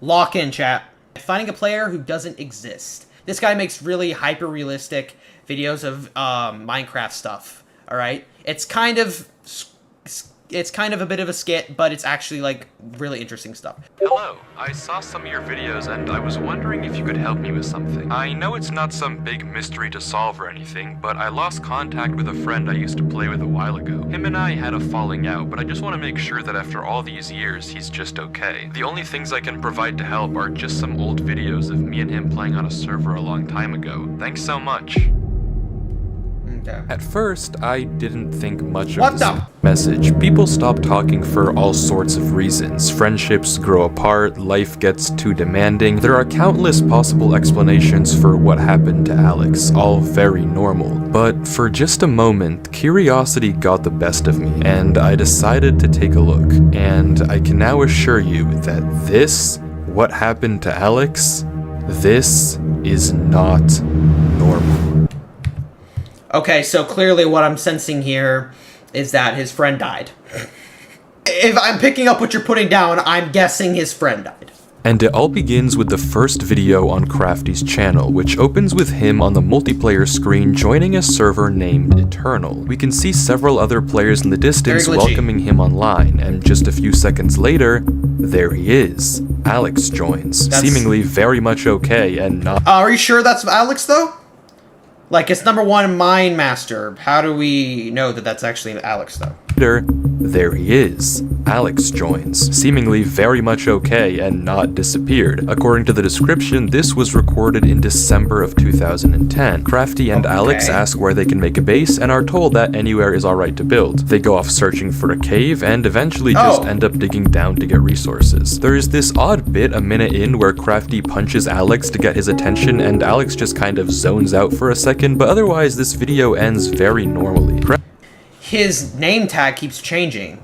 Lock in, chat. Finding a player who doesn't exist. This guy makes really hyper-realistic videos of Minecraft stuff. All right, it's kind of a bit of a skit, but it's actually like really interesting stuff. Hello, I saw some of your videos and I was wondering if you could help me with something. I know it's not some big mystery to solve or anything, but I lost contact with a friend I used to play with a while ago. Him and I had a falling out, but I just want to make sure that after all these years, he's just okay. The only things I can provide to help are just some old videos of me and him playing on a server a long time ago. Thanks so much. Okay. At first, I didn't think much of this message. People stop talking for all sorts of reasons. Friendships grow apart, life gets too demanding. There are countless possible explanations for what happened to Alex, all very normal. But for just a moment, curiosity got the best of me, and I decided to take a look. And I can now assure you that what happened to Alex, this is not normal. Okay, so clearly what I'm sensing here is that his friend died. If I'm picking up what you're putting down, I'm guessing his friend died. And it all begins with the first video on Crafty's channel, which opens with him on the multiplayer screen joining a server named Eternal. We can see several other players in the distance welcoming him online, and just a few seconds later, there he is. Alex joins, seemingly very much okay and not— Are you sure that's Alex, though? Like, it's number one Mine Master. How do we know that that's actually Alex, though? There he is. Alex joins, seemingly very much okay and not disappeared. According to the description, this was recorded in December of 2010. Crafty and Alex ask where they can make a base and are told that anywhere is alright to build. They go off searching for a cave and eventually just end up digging down to get resources. There is this odd bit a minute in where Crafty punches Alex to get his attention and Alex just kind of zones out for a second, but otherwise this video ends very normally. His name tag keeps changing.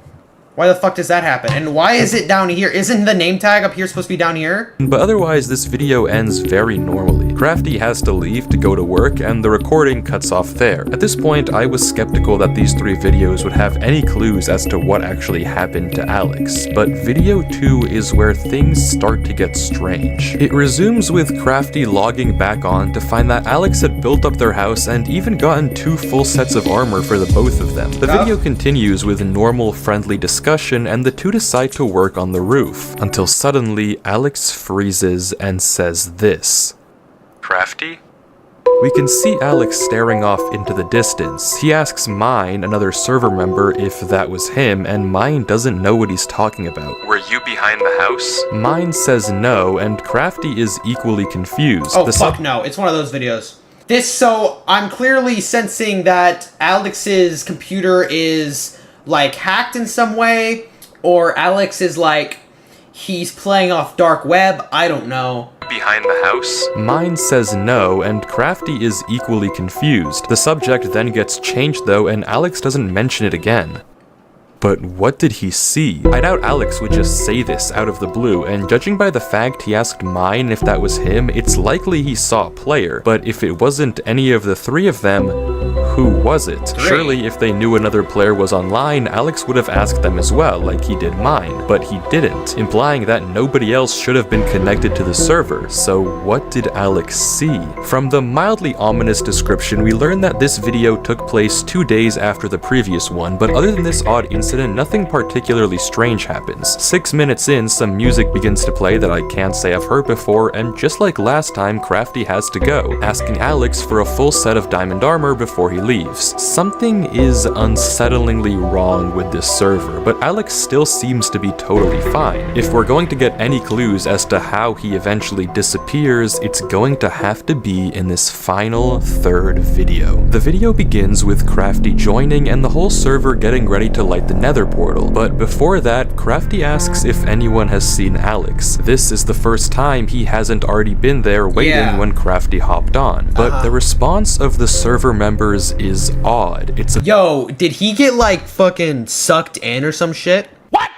Why the fuck does that happen? And why is it down here? Isn't the name tag up here supposed to be down here? But otherwise, this video ends very normally. Crafty has to leave to go to work, and the recording cuts off there. At this point, I was skeptical that these 3 videos would have any clues as to what actually happened to Alex. But video 2 is where things start to get strange. It resumes with Crafty logging back on to find that Alex had built up their house and even gotten 2 full sets of armor for the both of them. The video continues with normal, friendly discussion, and the two decide to work on the roof, until suddenly Alex freezes and says this. Crafty? We can see Alex staring off into the distance. He asks Mine, another server member, if that was him, and Mine doesn't know what he's talking about. Were you behind the house? Mine says no, and Crafty is equally confused. Oh, fuck no. It's one of those videos. So I'm clearly sensing that Alex's computer is like hacked in some way, or Alex is like, he's playing off dark web, I don't know. Behind the house? Mine says no, and Crafty is equally confused. The subject then gets changed though, and Alex doesn't mention it again. But what did he see? I doubt Alex would just say this out of the blue, and judging by the fact he asked Mine if that was him, it's likely he saw a player. But if it wasn't any of the 3 of them, who was it? Surely if they knew another player was online, Alex would have asked them as well, like he did Mine, but he didn't, implying that nobody else should have been connected to the server. So what did Alex see? From the mildly ominous description, we learn that this video took place 2 days after the previous one, but other than this odd incident, nothing particularly strange happens. 6 minutes in, some music begins to play that I can't say I've heard before, and just like last time, Crafty has to go, asking Alex for a full set of diamond armor before he leaves. Something is unsettlingly wrong with this server, but Alex still seems to be totally fine. If we're going to get any clues as to how he eventually disappears, it's going to have to be in this final 3rd video. The video begins with Crafty joining and the whole server getting ready to light the nether portal, but before that, Crafty asks if anyone has seen Alex. This is the first time he hasn't already been there waiting when Crafty hopped on, but the response of the server members is odd. It's a— Yo, did he get like fucking sucked in or some shit? What?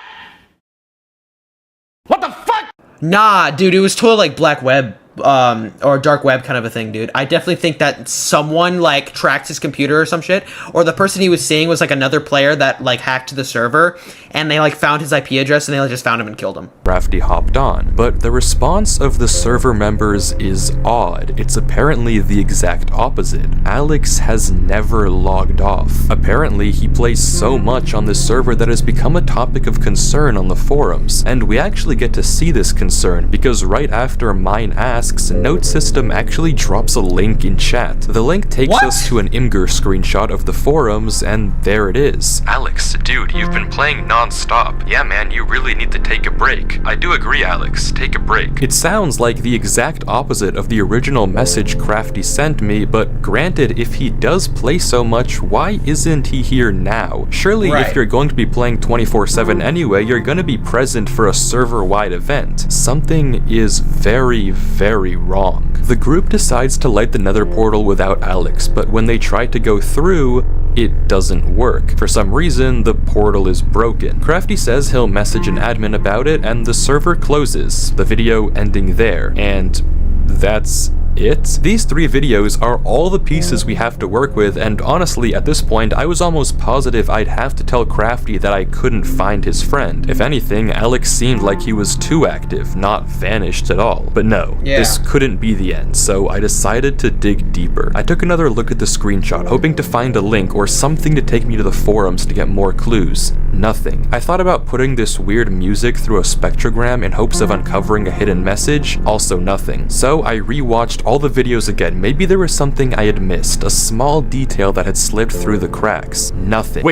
What the fuck? Nah, dude, it was totally like black web or dark web kind of a thing, dude. I definitely think that someone like tracked his computer or some shit, or the person he was seeing was like another player that like hacked the server and they like found his IP address and they just found him and killed him. Crafty hopped on, but the response of the server members is odd. It's apparently the exact opposite. Alex has never logged off. Apparently, he plays so much on this server that has become a topic of concern on the forums, and we actually get to see this concern because right after Mine asks, Note System actually drops a link in chat. The link takes us to an Imgur screenshot of the forums, and there it is. Alex, dude, you've been playing non-stop. Yeah, man, you really need to take a break. I do agree, Alex. Take a break. It sounds like the exact opposite of the original message Crafty sent me, but granted, if he does play so much, why isn't he here now? Surely, if you're going to be playing 24/7 anyway, you're going to be present for a server-wide event. Something is very, very wrong. The group decides to light the nether portal without Alex, but when they try to go through, it doesn't work. For some reason, the portal is broken. Crafty says he'll message an admin about it, and the server closes, the video ending there, and that's it. These 3 videos are all the pieces we have to work with, and honestly, at this point, I was almost positive I'd have to tell Crafty that I couldn't find his friend. If anything, Alex seemed like he was too active, not vanished at all. But no, this couldn't be the end, so I decided to dig deeper. I took another look at the screenshot, hoping to find a link or something to take me to the forums to get more clues. Nothing. I thought about putting this weird music through a spectrogram in hopes of uncovering a hidden message, also nothing. So I rewatched all the videos again. Maybe there was something I had missed, a small detail that had slipped through the cracks. Nothing.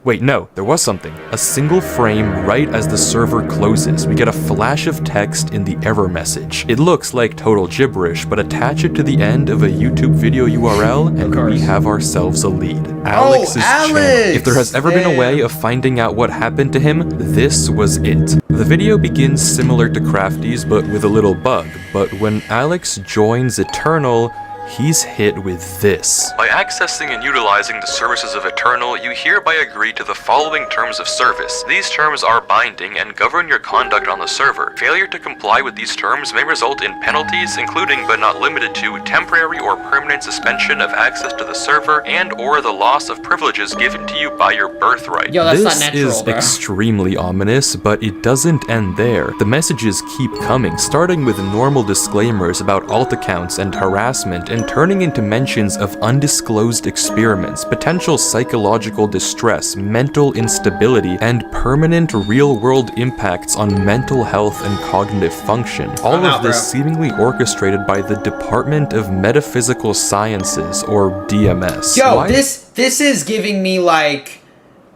Wait, no, there was something. A single frame right as the server closes. We get a flash of text in the error message. It looks like total gibberish, but attach it to the end of a YouTube video URL and we have ourselves a lead. Alex's channel. If there has ever been a way of finding out what happened to him, this was it. The video begins similar to Crafty's, but with a little bug. But when Alex joins Eternal, he's hit with this. By accessing and utilizing the services of Eternal, you hereby agree to the following terms of service. These terms are binding and govern your conduct on the server. Failure to comply with these terms may result in penalties, including but not limited to temporary or permanent suspension of access to the server and or the loss of privileges given to you by your birthright. Yo, that's this not natural, is bro. extremely ominous, but it doesn't end there. The messages keep coming, starting with normal disclaimers about alt accounts and harassment, and turning into mentions of undisclosed experiments, potential psychological distress, mental instability, and permanent real-world impacts on mental health and cognitive function. All of this seemingly orchestrated by the Department of Metaphysical Sciences, or DMS. Yo, this is giving me like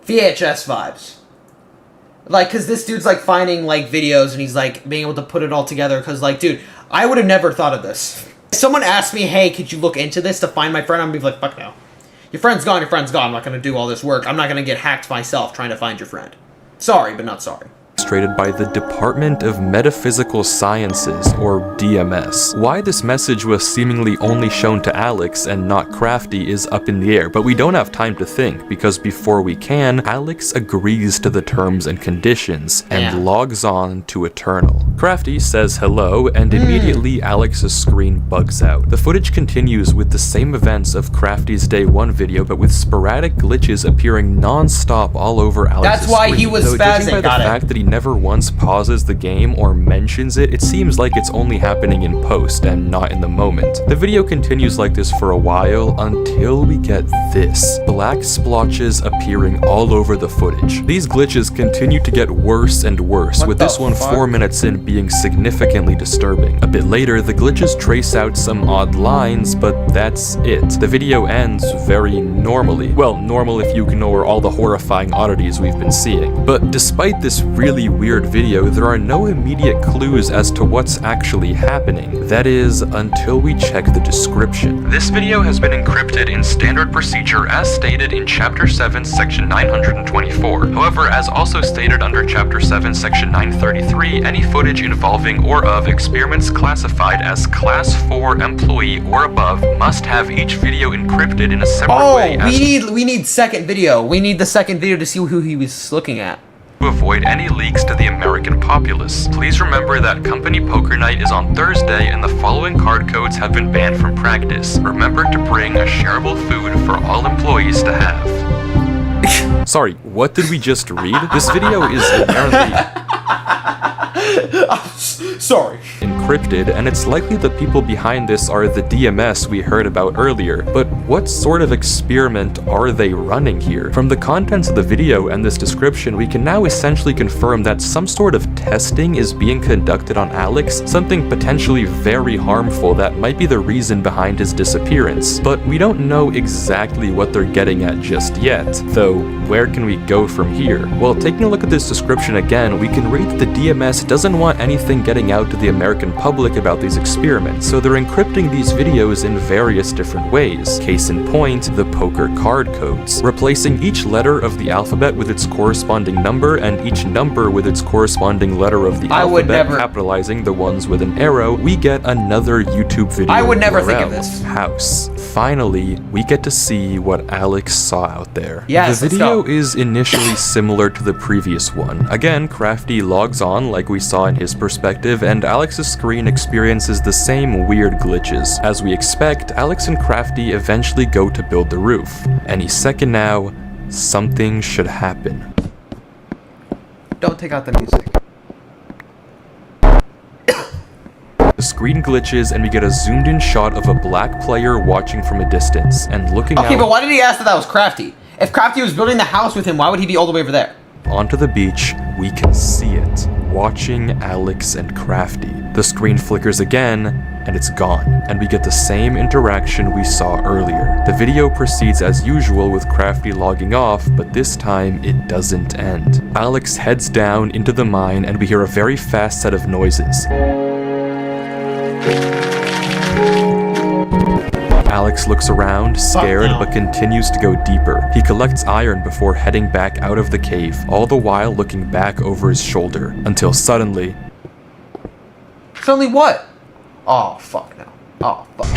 VHS vibes. Like, cause this dude's like finding like videos and he's like being able to put it all together. Cause like, dude, I would have never thought of this. If someone asked me, hey, could you look into this to find my friend? I'm gonna be like, fuck no. Your friend's gone, your friend's gone. I'm not gonna do all this work. I'm not gonna get hacked myself trying to find your friend. Sorry, but not sorry. Illustrated by the Department of Metaphysical Sciences, or DMS. Why this message was seemingly only shown to Alex and not Crafty is up in the air, but we don't have time to think, because before we can, Alex agrees to the terms and conditions, and logs on to Eternal. Crafty says hello, and immediately Alex's screen bugs out. The footage continues with the same events of Crafty's Day 1 video, but with sporadic glitches appearing non-stop all over Alex's That's why screen. he was Though, judging by spazzing, the fact that he never once pauses the game or mentions it, it seems like it's only happening in post and not in the moment. The video continues like this for a while until we get this. Black splotches appearing all over the footage. These glitches continue to get worse and worse, with this one 4 minutes in being significantly disturbing. A bit later, the glitches trace out some odd lines, but that's it. The video ends very normally. Well, normal if you ignore all the horrifying oddities we've been seeing. But despite this really weird video, there are no immediate clues as to what's actually happening. That is, until we check the description. This video has been encrypted in standard procedure as stated in Chapter 7, Section 924. However, as also stated under Chapter 7, Section 933, any footage involving or of experiments classified as Class 4 employee or above must have each video encrypted in a separate way we need second video. We need the second video to see who he was looking at. to avoid any leaks to the American populace. Please remember that Company Poker Night is on Thursday and the following card codes have been banned from practice. Remember to bring a shareable food for all employees to have. Sorry, what did we just read? This video is apparently Sorry. encrypted, and it's likely the people behind this are the DMS we heard about earlier. But what sort of experiment are they running here? From the contents of the video and this description, we can now essentially confirm that some sort of testing is being conducted on Alex, something potentially very harmful that might be the reason behind his disappearance. But we don't know exactly what they're getting at just yet. Though, where can we go from here? Well, taking a look at this description again, we can read that the DMS doesn't want anything getting out to the American public about these experiments, so they're encrypting these videos in various different ways. Case in point, the poker card codes. Replacing each letter of the alphabet with its corresponding number and each number with its corresponding letter of the alphabet, capitalizing the ones with an arrow, we get another YouTube video. I would never URL. think of this. House. Finally, we get to see what Alex saw out there. Yes, the let's video go. is initially similar to the previous one. Again, Crafty logs on like we saw in his perspective, and Alex's screen experiences the same weird glitches. As we expect, Alex and Crafty eventually go to build the roof. Any second now, something should happen. Don't take out the music. The screen glitches and we get a zoomed in shot of a black player watching from a distance and looking Okay, out but why did he ask that was Crafty? If Crafty was building the house with him, why would he be all the way over there? onto the beach. We can see it, watching Alex and Crafty. The screen flickers again, and it's gone, and we get the same interaction we saw earlier. The video proceeds as usual with Crafty logging off, but this time it doesn't end. Alex heads down into the mine, and we hear a very fast set of noises. Alex looks around, scared, but continues to go deeper. He collects iron before heading back out of the cave, all the while looking back over his shoulder, until suddenly... Suddenly what? Oh, fuck no. Oh, fuck.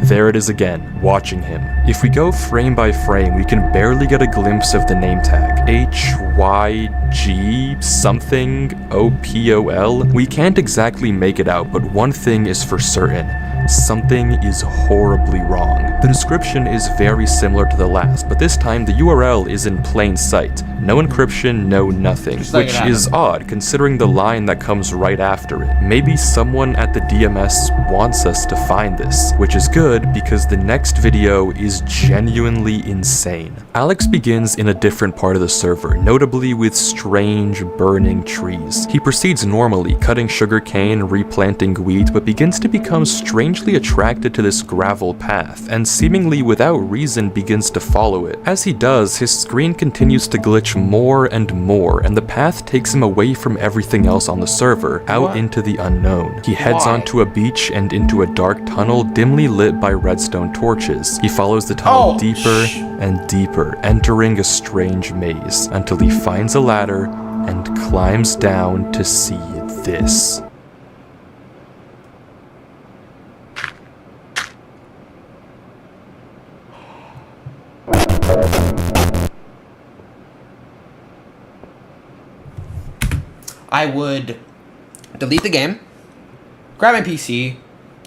There it is again, watching him. If we go frame by frame, we can barely get a glimpse of the name tag. HYG something OPOL. We can't exactly make it out, but one thing is for certain. Something is horribly wrong. The description is very similar to the last, but this time the URL is in plain sight. No encryption, no nothing, which is odd considering the line that comes right after it. Maybe someone at the DMS wants us to find this, which is good because the next video is genuinely insane. Alex begins in a different part of the server, notably with strange burning trees. He proceeds normally, cutting sugarcane, replanting wheat, but begins to become strangely attracted to this gravel path, and seemingly without reason begins to follow it. As he does, his screen continues to glitch more and more, and the path takes him away from everything else on the server, out into the unknown. He heads onto a beach and into a dark tunnel dimly lit by redstone torches. He follows the tunnel deeper and deeper, entering a strange maze, until he finds a ladder and climbs down to see this. I would delete the game, grab my PC,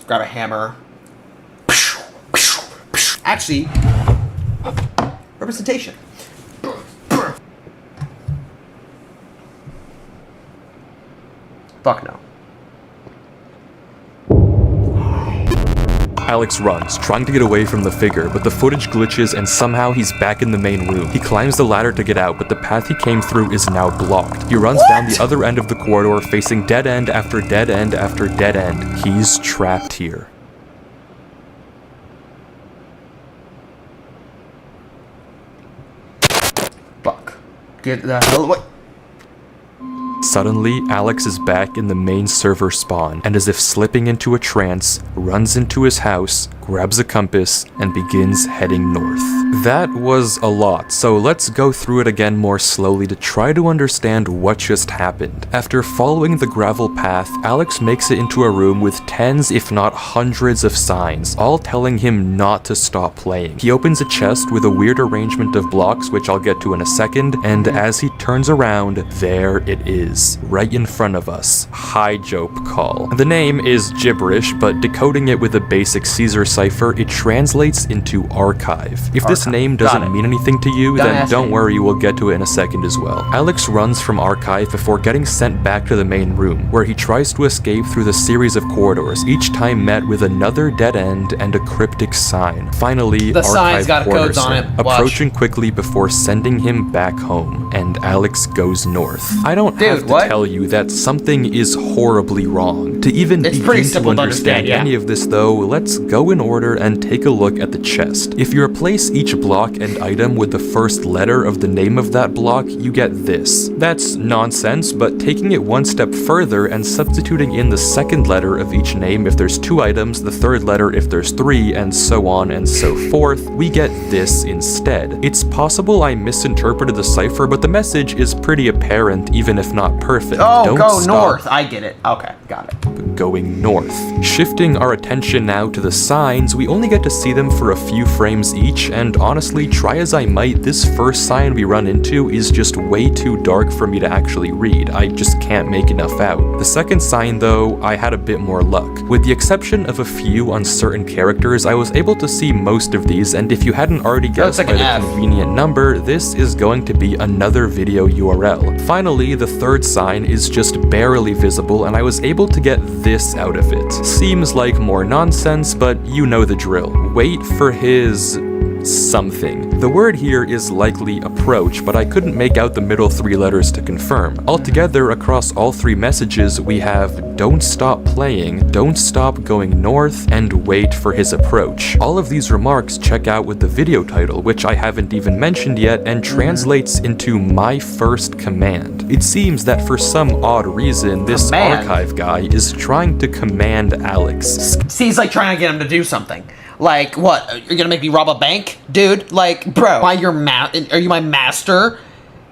grab a hammer. Actually, representation. Fuck no. Alex runs, trying to get away from the figure, but the footage glitches and somehow he's back in the main room. He climbs the ladder to get out, but the path he came through is now blocked. He runs down the other end of the corridor, facing dead end after dead end after dead end. He's trapped here. Fuck. Get the hell away. Suddenly, Alex is back in the main server spawn, and as if slipping into a trance, runs into his house, grabs a compass, and begins heading north. That was a lot, so let's go through it again more slowly to try to understand what just happened. After following the gravel path, Alex makes it into a room with tens if not hundreds of signs, all telling him not to stop playing. He opens a chest with a weird arrangement of blocks, which I'll get to in a second, and as he turns around, there it is, right in front of us. High Jope Call. The name is gibberish, but decoding it with a basic Caesar cipher, it translates into archive. If this Archive. name Got doesn't it. mean anything to you, then ask don't me. worry, we'll get to it in a second as well. Alex runs from archive before getting sent back to the main room, where he tries to escape through the series of corridors, each time met with another dead end and a cryptic sign. Finally, The sign's archive got corners codes on him, it. Watch. approaching quickly before sending him back home, and Alex goes north. I don't have Dude, to what? tell you that something is horribly wrong. To even It's begin pretty to simple to understand understand, yeah. any of this though, let's go in order and take a look at the chest. If you replace each block and item with the first letter of the name of that block, you get this. That's nonsense, but taking it one step further and substituting in the second letter of each name if there's 2 items, the third letter if there's 3, and so on and so forth, we get this instead. It's possible I misinterpreted the cipher, but the message is pretty apparent even if not perfect. Oh, Don't go stop north. I get it. Okay, got it. going north. Shifting our attention now to the signs, we only get to see them for a few frames each, and honestly, try as I might, this first sign we run into is just way too dark for me to actually read. I just can't make enough out. The second sign, though, I had a bit more luck. With the exception of a few uncertain characters, I was able to see most of these, and if you hadn't already guessed like by an the F. convenient number, this is going to be another video URL. Finally, the third sign is just barely visible, and I was able to get this out of it. Seems like more nonsense, but you know the drill. Wait for his something. The word here is likely approach, but I couldn't make out the middle 3 letters to confirm. Altogether, across all 3 messages, we have don't stop playing, don't stop going north, and wait for his approach. All of these remarks check out with the video title, which I haven't even mentioned yet, and translates into my first command. It seems that for some odd reason, this Command? archive guy is trying to command Alex. Seems like trying to get him to do something. Like, what? You're gonna make me rob a bank? Dude, like, bro, are you my master?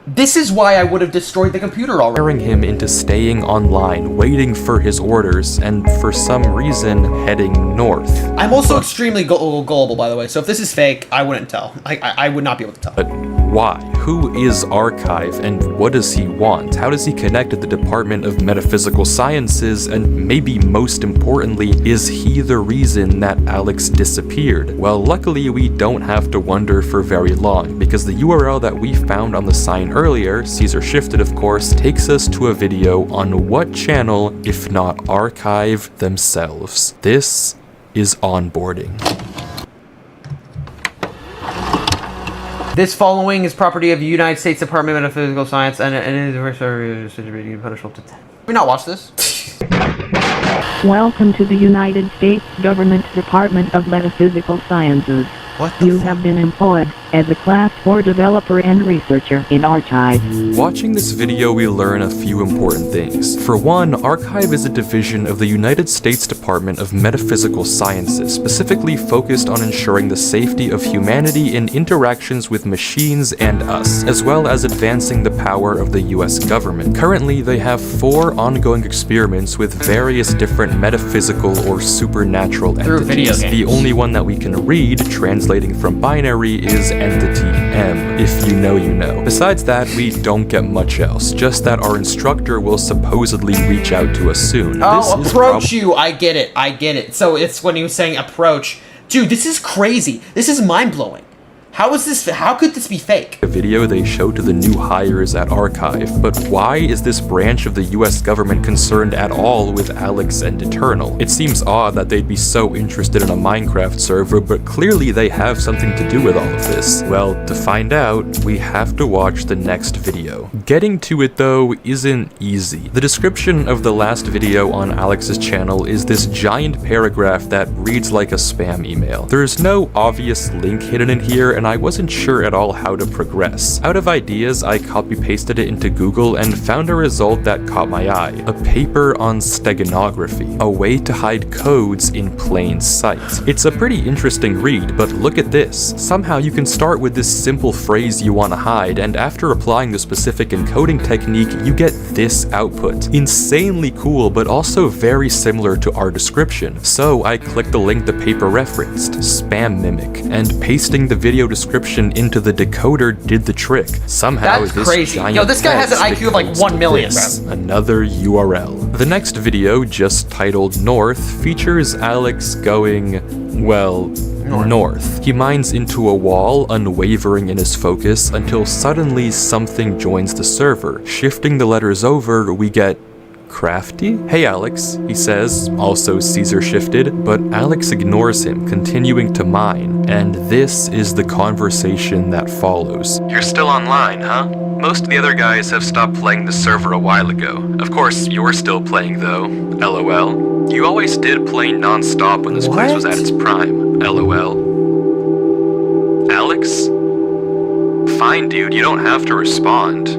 This is why I would have destroyed the computer already. Scaring him into staying online, waiting for his orders, and for some reason heading north. I'm also extremely gullible, by the way, so if this is fake, I wouldn't tell. I would not be able to tell. But why? Who is Archive, and what does he want? How does he connect to the Department of Metaphysical Sciences, and maybe most importantly, is he the reason that Alex disappeared? Well, luckily we don't have to wonder for very long, because the URL that we found on the sign earlier, Caesar Shifted of course, takes us to a video on what channel, if not Archive themselves. This is onboarding. This following is property of the United States Department of Metaphysical Science and it is punishable to 10. Have we not watched this? Welcome to the United States Government Department of Metaphysical Sciences. What the You have been employed as a Class 4 developer and researcher in Archive. Watching this video, we learn a few important things. For one, Archive is a division of the United States Department of Metaphysical Sciences, specifically focused on ensuring the safety of humanity in interactions with machines and us, as well as advancing the power of the US government. Currently, they have 4 ongoing experiments with various different metaphysical or supernatural Through video entities. games. The only one that we can read, translating from binary, is Entity M. If you know, you know. Besides that, we don't get much else, just that our instructor will supposedly reach out to us soon. Oh, This is approach you! I get it. So it's when he was saying approach. Dude, this is crazy. This is mind-blowing. How could this be fake? a video they show to the new hires at Archive, but why is this branch of the US government concerned at all with Alex and Eternal? It seems odd that they'd be so interested in a Minecraft server, but clearly they have something to do with all of this. Well, to find out, we have to watch the next video. Getting to it though isn't easy. The description of the last video on Alex's channel is this giant paragraph that reads like a spam email. There's no obvious link hidden in here, and I wasn't sure at all how to progress. Out of ideas, I copy-pasted it into Google and found a result that caught my eye. A paper on steganography, a way to hide codes in plain sight. It's a pretty interesting read, but look at this. Somehow you can start with this simple phrase you want to hide, and after applying the specific encoding technique, you get this output. Insanely cool, but also very similar to our description. So I clicked the link the paper referenced, Spam Mimic, and pasting the video description description into the decoder did the trick. Somehow That's this crazy. giant Yo, this guy has an text IQ of like becomes 1 million, this, bro. another URL. The next video, just titled North, features Alex going, well, north. He mines into a wall, unwavering in his focus, until suddenly something joins the server. Shifting the letters over, we get Crafty? Hey Alex, he says, also Caesar shifted, but Alex ignores him, continuing to mine, and this is the conversation that follows. You're still online, huh? Most of the other guys have stopped playing the server a while ago. Of course, you're still playing though. LOL. You always did play non-stop when this place was at its prime. LOL. Alex? Fine, dude, you don't have to respond.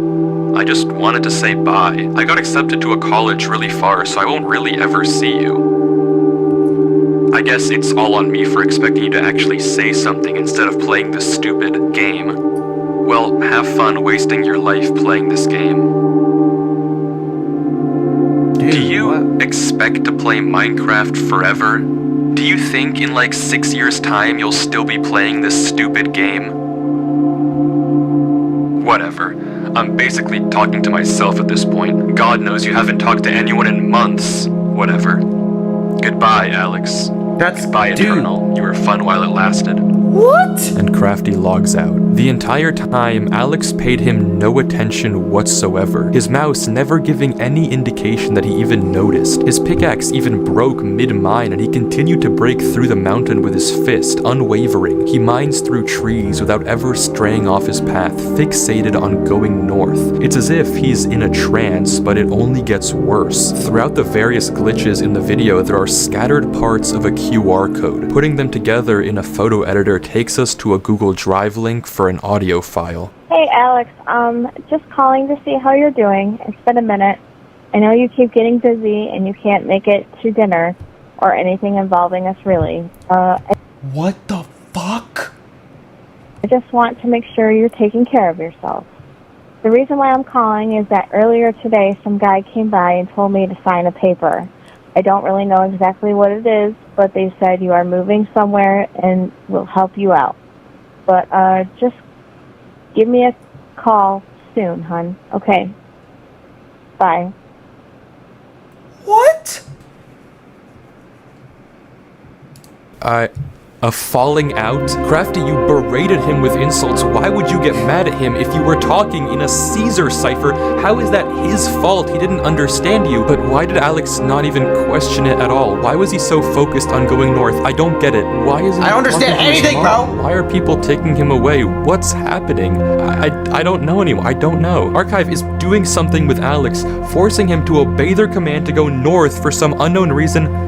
I just wanted to say bye. I got accepted to a college really far, so I won't really ever see you. I guess it's all on me for expecting you to actually say something instead of playing this stupid game. Well, have fun wasting your life playing this game. Dude, Do you expect to play Minecraft forever? Do you think in like 6 years' time you'll still be playing this stupid game? Whatever. I'm basically talking to myself at this point. God knows you haven't talked to anyone in months. Whatever. Goodbye, Alex. That's Goodbye, dude. Eternal. You were fun while it lasted. What? And Crafty logs out. The entire time, Alex paid him no attention whatsoever, his mouse never giving any indication that he even noticed. His pickaxe even broke mid-mine and he continued to break through the mountain with his fist, unwavering. He mines through trees without ever straying off his path, fixated on going north. It's as if he's in a trance, but it only gets worse. Throughout the various glitches in the video, there are scattered parts of a QR code. Putting them together in a photo editor takes us to a Google Drive link for an audio file. Hey, Alex. Just calling to see how you're doing. It's been a minute. I know you keep getting busy and you can't make it to dinner or anything involving us, really. What the fuck? I just want to make sure you're taking care of yourself. The reason why I'm calling is that earlier today, some guy came by and told me to sign a paper. I don't really know exactly what it is, but they said you are moving somewhere and we'll help you out. But just give me a call soon, hon. Okay. Bye. What? A falling out? Crafty, you berated him with insults. Why would you get mad at him if you were talking in a Caesar cipher? How is that his fault? He didn't understand you. But why did Alex not even question it at all? Why was he so focused on going north? I don't get it. Why isn't I don't understand anything, bro. Why are people taking him away? What's happening? I don't know anymore. I don't know. Archive is doing something with Alex, forcing him to obey their command to go north for some unknown reason.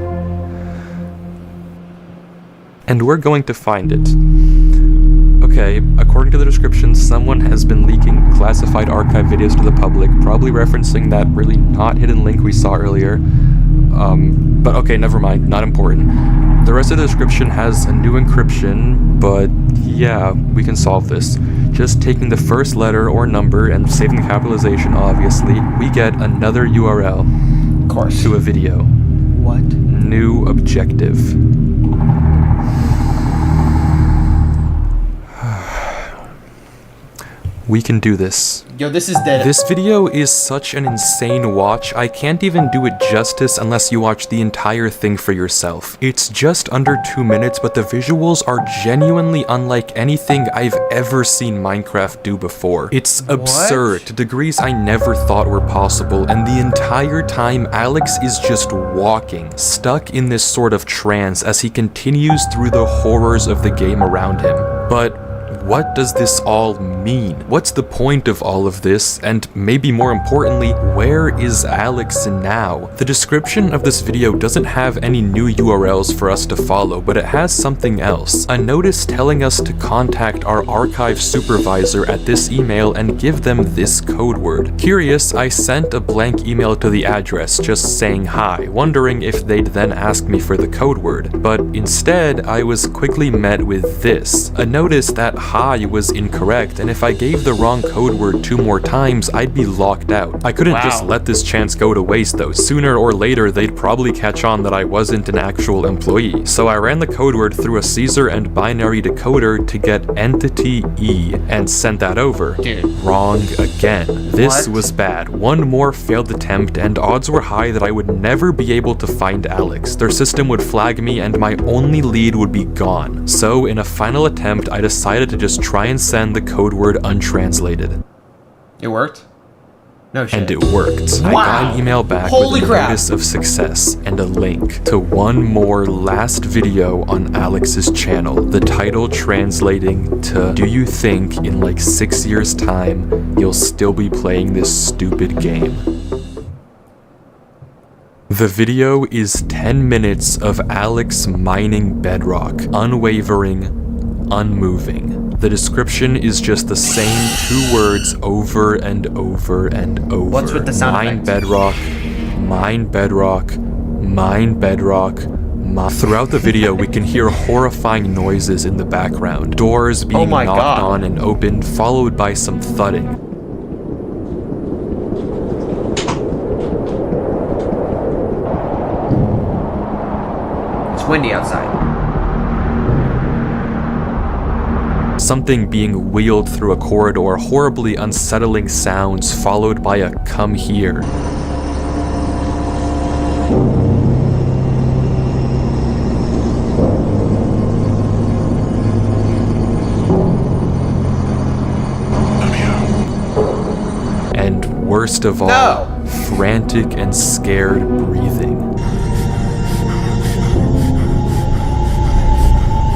And we're going to find it. Okay, according to the description, someone has been leaking classified archive videos to the public, probably referencing that really not hidden link we saw earlier. But okay, never mind, not important. The rest of the description has a new encryption, but yeah, we can solve this. Just taking the first letter or number and saving the capitalization, obviously, we get another URL. Of course. To a video. What? New objective. We can do this. Yo, this is dead. This video is such an insane watch, I can't even do it justice unless you watch the entire thing for yourself. It's just under 2 minutes, but the visuals are genuinely unlike anything I've ever seen Minecraft do before. It's absurd to degrees I never thought were possible, and the entire time Alex is just walking, stuck in this sort of trance as he continues through the horrors of the game around him. But what does this all mean? What's the point of all of this? And maybe more importantly, where is Alex now? The description of this video doesn't have any new URLs for us to follow, but it has something else. A notice telling us to contact our archive supervisor at this email and give them this code word. Curious, I sent a blank email to the address just saying hi, wondering if they'd then ask me for the code word. But instead, I was quickly met with this. A notice that hi I was incorrect, and if I gave the wrong code word 2 more times, I'd be locked out. I couldn't just let this chance go to waste though. Sooner or later, they'd probably catch on that I wasn't an actual employee. So I ran the code word through a Caesar and binary decoder to get entity E and sent that over. Dude. Wrong again. This What? was bad. One more failed attempt, and odds were high that I would never be able to find Alex. Their system would flag me, and my only lead would be gone. So, in a final attempt, I decided to just try and send the code word untranslated. It worked? No shit. And it worked. I got an email back Holy with a crap. notice of success and a link to one more last video on Alex's channel. The title translating to, "Do you think in like 6 years' time you'll still be playing this stupid game?" The video is 10 minutes of Alex mining bedrock, unwavering, unmoving. The description is just the same 2 words over and over and over. What's with the sound Mine effects? bedrock, mine bedrock, mine bedrock. Throughout the video, we can hear horrifying noises in the background. Doors being my knocked God. on and opened, followed by some thudding. It's windy outside. Something being wheeled through a corridor, horribly unsettling sounds followed by a "come here." And worst of all, No. frantic and scared breathing.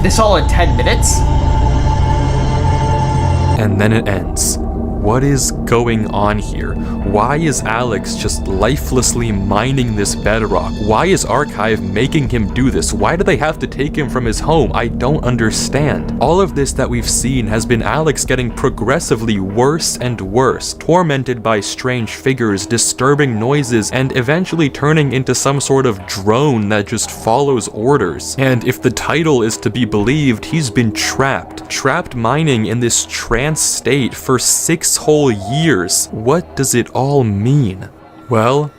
This all in 10 minutes? And then it ends. What is going on here? Why is Alex just lifelessly mining this bedrock? Why is Archive making him do this? Why do they have to take him from his home? I don't understand. All of this that we've seen has been Alex getting progressively worse and worse, tormented by strange figures, disturbing noises, and eventually turning into some sort of drone that just follows orders. And if the title is to be believed, he's been trapped mining in this trance state for 6 whole years. What does it all mean? Well,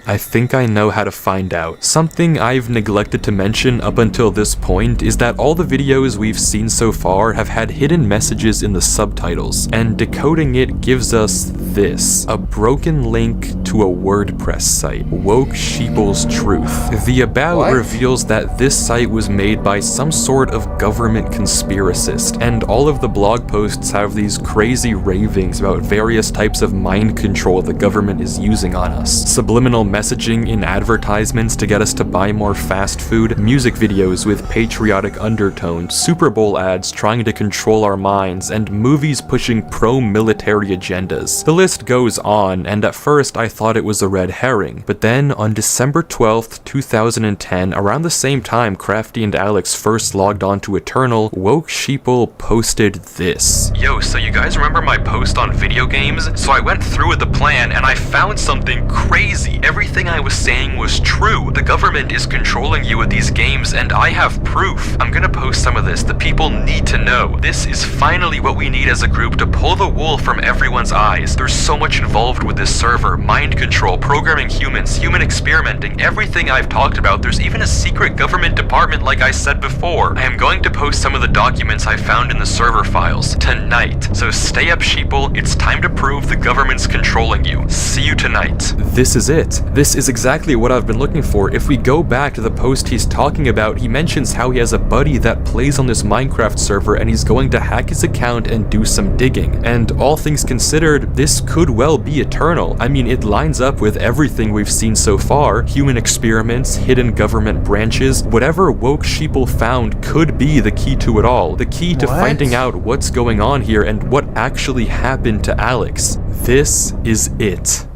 I think I know how to find out. Something I've neglected to mention up until this point is that all the videos we've seen so far have had hidden messages in the subtitles, and decoding it gives us this: a broken link to a WordPress site, Woke Sheeple's Truth. The About What? reveals that this site was made by some sort of government conspiracist, and all of the blog posts have these crazy ravings about various types of mind control the government is using on us. Subliminal messaging in advertisements to get us to buy more fast food, music videos with patriotic undertones, Super Bowl ads trying to control our minds, and movies pushing pro-military agendas. The list goes on, and at first I thought it was a red herring, but then on December 12th, 2010, around the same time Crafty and Alex first logged on to Eternal, Woke Sheeple posted this. Yo, so you guys remember my post on video games? So I went through with the plan and I found something crazy. Everything I was saying was true. The government is controlling you with these games and I have proof. I'm gonna post some of this. The people need to know. This is finally what we need as a group to pull the wool from everyone's eyes. There's so much involved with this server. Mind control, programming humans, human experimenting, everything I've talked about. There's even a secret government department like I said before. I am going to post some of the documents I found in the server files tonight. So stay up, sheeple. It's time to prove the government's controlling you. See you tonight. This is it. This is exactly what I've been looking for. If we go back to the post he's talking about, he mentions how he has a buddy that plays on this Minecraft server and he's going to hack his account and do some digging. And all things considered, this could well be Eternal. I mean, it lines up with everything we've seen so far. Human experiments, hidden government branches, whatever Woke Sheeple found could be the key to it all. The key to What? finding out what's going on here and what actually happened to Alex. This is it.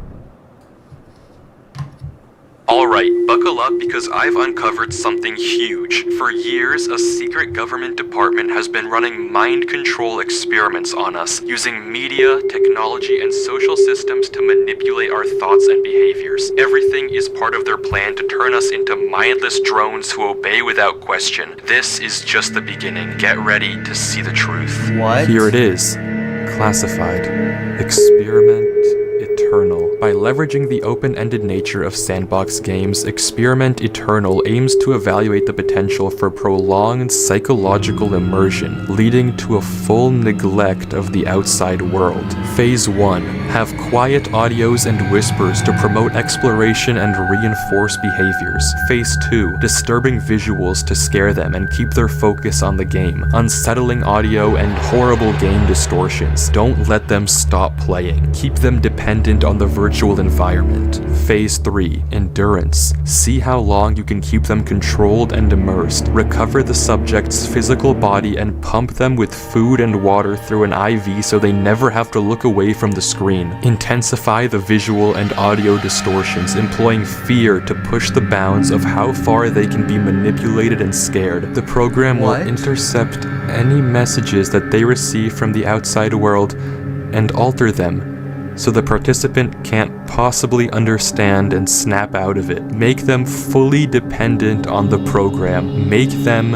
Alright, buckle up because I've uncovered something huge. For years, a secret government department has been running mind control experiments on us, using media, technology, and social systems to manipulate our thoughts and behaviors. Everything is part of their plan to turn us into mindless drones who obey without question. This is just the beginning. Get ready to see the truth. What? Here it is. Classified. Experiment Eternal. By leveraging the open-ended nature of sandbox games, Experiment Eternal aims to evaluate the potential for prolonged psychological immersion, leading to a full neglect of the outside world. Phase 1. Have quiet audios and whispers to promote exploration and reinforce behaviors. Phase 2. Disturbing visuals to scare them and keep their focus on the game. Unsettling audio and horrible game distortions. Don't let them stop playing. Keep them dependent on the virtual environment. Phase 3. Endurance. See how long you can keep them controlled and immersed. Recover the subject's physical body and pump them with food and water through an IV so they never have to look away from the screen. Intensify the visual and audio distortions, employing fear to push the bounds of how far they can be manipulated and scared. The program will What? intercept any messages that they receive from the outside world and alter them so the participant can't possibly understand and snap out of it. Make them fully dependent on the program. Make them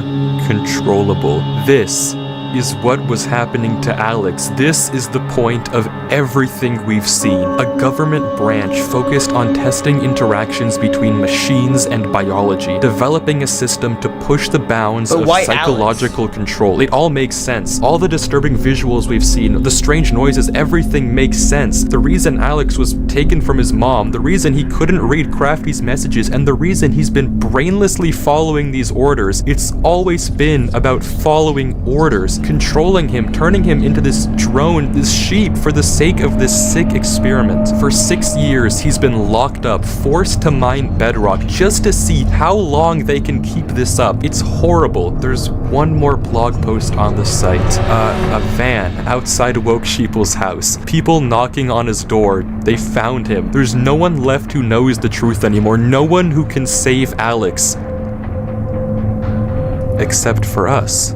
controllable. This is what was happening to Alex. This is the point of everything we've seen. A government branch focused on testing interactions between machines and biology, developing a system to push the bounds But of why psychological control. It all makes sense. All the disturbing visuals we've seen, the strange noises, everything makes sense. The reason Alex was taken from his mom, the reason he couldn't read Crafty's messages, and the reason he's been brainlessly following these orders, it's always been about following orders, controlling him, turning him into this drone, this sheep, for the sake of this sick experiment. For 6 years, he's been locked up, forced to mine bedrock just to see how long they can keep this up. It's horrible. There's one more blog post on the site. A van outside Woke Sheeple's house. People knocking on his door. They found him. There's no one left who knows the truth anymore. No one who can save Alex. Except for us.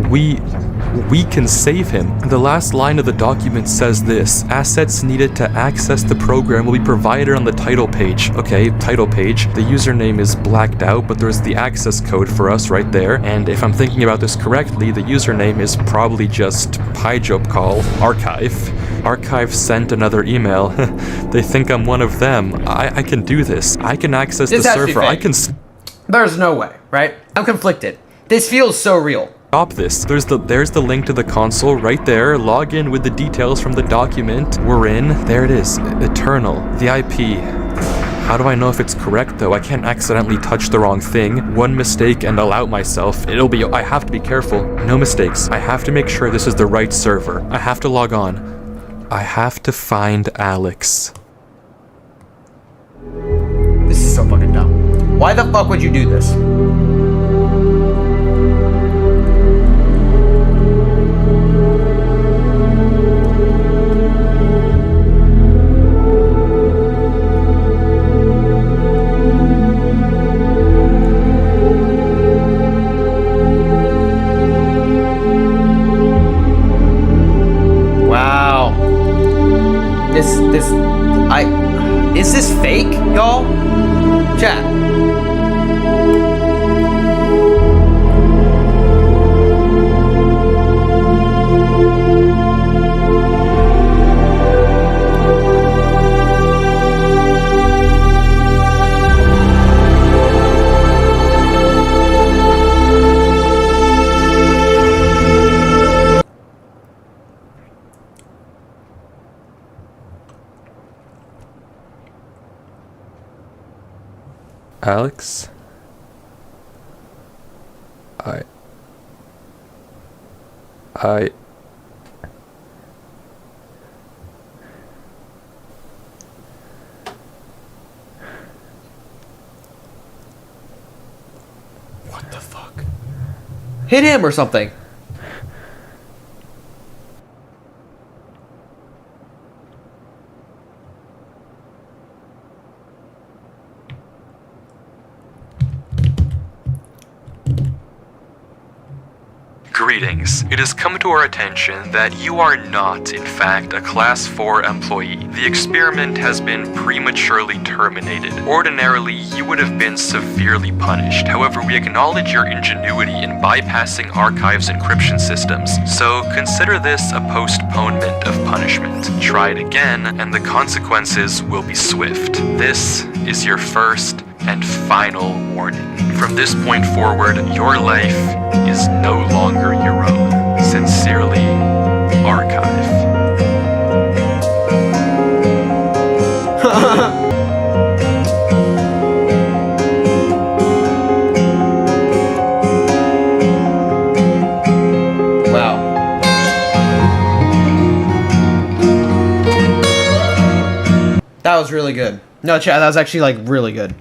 We can save him. The last line of the document says this: assets needed to access the program will be provided on the title page. Okay, title page. The username is blacked out, but there's the access code for us right there. And if I'm thinking about this correctly, the username is probably just PyJobCall archive. Archive sent another email. They think I'm one of them. I can do this. I can access This the has to be server. I fake. can There's no way, right? I'm conflicted. This feels so real. stop this. There's the link to the console right there. Log in with the details from the document. We're in. There it is. Eternal. The IP. How do I know if it's correct though? I can't accidentally touch the wrong thing. One mistake and I'll out myself. I have to be careful. No mistakes. I have to make sure this is the right server. I have to log on. I have to find Alex. This is so fucking dumb. Why the fuck would you do this? Is this fake, y'all? Chat. Alex? I... What the fuck? Hit him or something. Greetings. It has come to our attention that you are not, in fact, a Class 4 employee. The experiment has been prematurely terminated. Ordinarily, you would have been severely punished. However, we acknowledge your ingenuity in bypassing Archive's encryption systems, so consider this a postponement of punishment. Try it again, and the consequences will be swift. This is your first and final warning. From this point forward, your life is no longer your own. Sincerely, Archive. Wow. That was really good. No, chat, that was actually, like, really good.